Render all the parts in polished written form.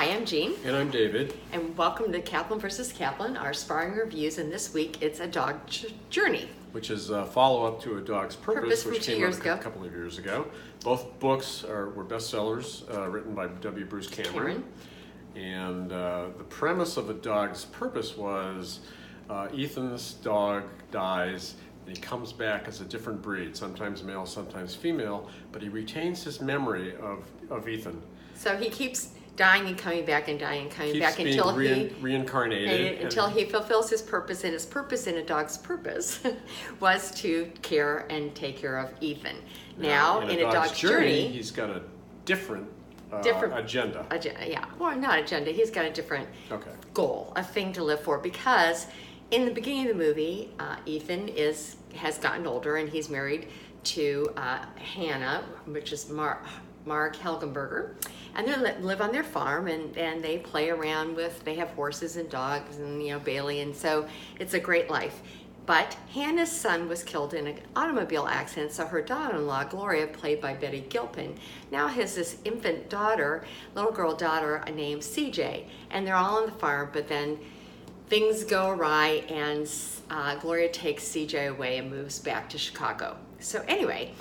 Hi, I'm Jean. And I'm David. And welcome to Kaplan versus Kaplan, our sparring reviews. And this week it's A Dog Journey, Which is a follow-up to A Dog's Purpose, which came out a couple of years ago. Both books were bestsellers, written by W. Bruce Cameron. And the premise of A Dog's Purpose was Ethan's dog dies, and he comes back as a different breed, sometimes male, sometimes female, but he retains his memory of Ethan. So he keeps dying and coming back and dying and coming back until reincarnated until he fulfills his purpose. And his purpose in A Dog's Purpose was to care and take care of Ethan. Now in A Dog's Journey, he's got a different agenda. Yeah, well, not agenda. He's got a different goal, a thing to live for. Because in the beginning of the movie, Ethan has gotten older and he's married to Hannah, which is Mark Helgenberger, and they live on their farm, and they play around they have horses and dogs and Bailey, and so it's a great life. But Hannah's son was killed in an automobile accident, so her daughter-in-law, Gloria, played by Betty Gilpin, now has this infant daughter, little girl daughter named CJ, and they're all on the farm, but then things go awry, and Gloria takes CJ away and moves back to Chicago. So anyway,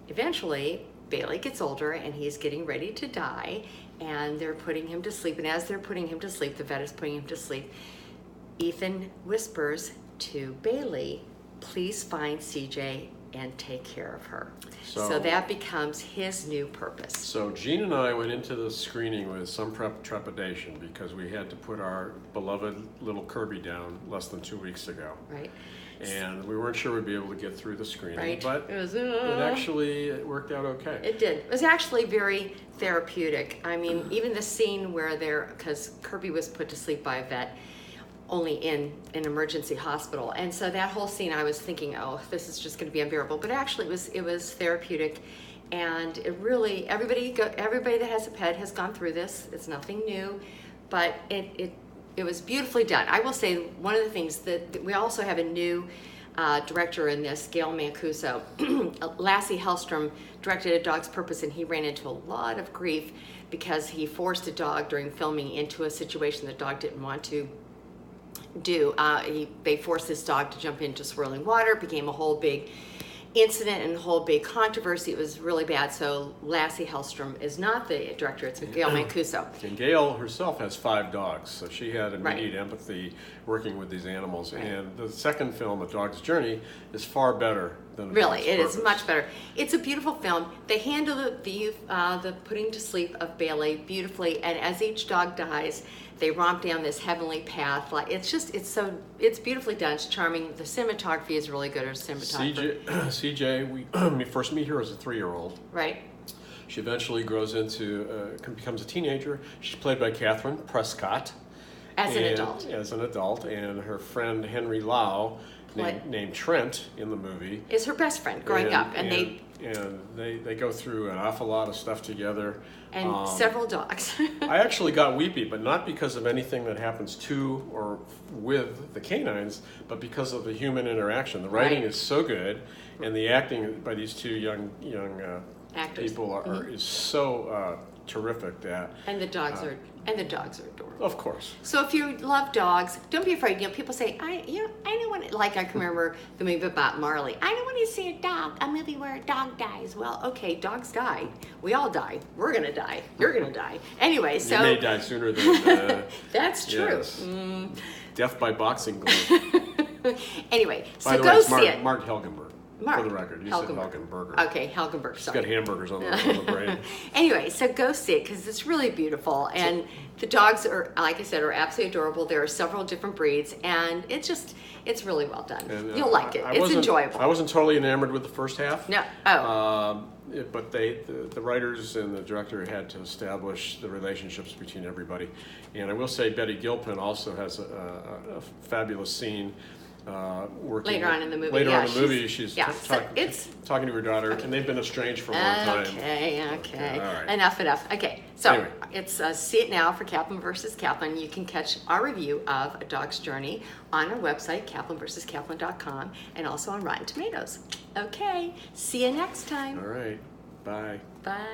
eventually Bailey gets older and he's getting ready to die, and they're putting him to sleep, and as they're putting him to sleep, the vet is putting him to sleep, Ethan whispers to Bailey, "Please find CJ and take care of her." So that becomes his new purpose. So Jean and I went into the screening with some trepidation because we had to put our beloved little Kirby down less than 2 weeks ago. Right. And we weren't sure we'd be able to get through the screening, right. But it worked out okay. It did. It was actually very therapeutic. I mean, even the scene where because Kirby was put to sleep by a vet, only in an emergency hospital, and so that whole scene, I was thinking, oh, this is just going to be unbearable. But actually, it was therapeutic, and it really everybody that has a pet has gone through this. It's nothing new, but it was beautifully done. I will say one of the things that we also have a new director in this, Gail Mancuso. Lasse Hellstrom directed A Dog's Purpose, and he ran into a lot of grief because he forced a dog during filming into a situation the dog didn't want to do. They forced this dog to jump into swirling water. It became a whole big incident and a whole big controversy. It was really bad. So Lasse Hellstrom is not the director. It's Gail Mancuso. And Gail herself has 5 dogs, so she had immediate empathy working with these animals. Right. And the second film, A Dog's Journey, is far better than really, it is much better. It's a beautiful film. They handle the putting to sleep of Bailey beautifully, and as each dog dies, they romp down this heavenly path. Like it's beautifully done. It's charming. The cinematography is really good. CJ, we first meet her as a 3-year-old. Right. She eventually grows becomes a teenager. She's played by Catherine Prescott. As an adult, and her friend Henry Lau, named Trent in the movie, is her best friend growing up, and they go through an awful lot of stuff together. And several dogs. I actually got weepy, but not because of anything that happens to or with the canines, but because of the human interaction. The writing is so good, and the acting by these two young actors. People is so terrific that. And the dogs are adorable. Of course. So if you love dogs, don't be afraid. People say, I don't want to, like I can remember the movie about Marley. I don't want to see a movie where a dog dies. Well, okay, dogs die. We all die. We're gonna die. You're gonna die. Anyway, so you may die sooner than. That's true. Yes. Death by boxing glove. Anyway, so go see it. Mark Helgenberg. For the record, you said Helgenberger. Okay, Helgenberg. She's got hamburgers on the brain. Anyway, so go see it because it's really beautiful, and the dogs are, like I said, are absolutely adorable. There are several different breeds, and it's really well done. And, you'll like it. It's enjoyable. I wasn't totally enamored with the first half. No. But the writers and the director had to establish the relationships between everybody, and I will say Betty Gilpin also has a fabulous scene. Working later on in the movie. Later on in the movie, she's talking to her daughter, and they've been estranged for a long time. Okay. All right. Enough. Okay, so anyway. It's See It Now for Kaplan versus Kaplan. You can catch our review of A Dog's Journey on our website, kaplanversuskaplan.com, and also on Rotten Tomatoes. Okay, see you next time. All right, bye. Bye.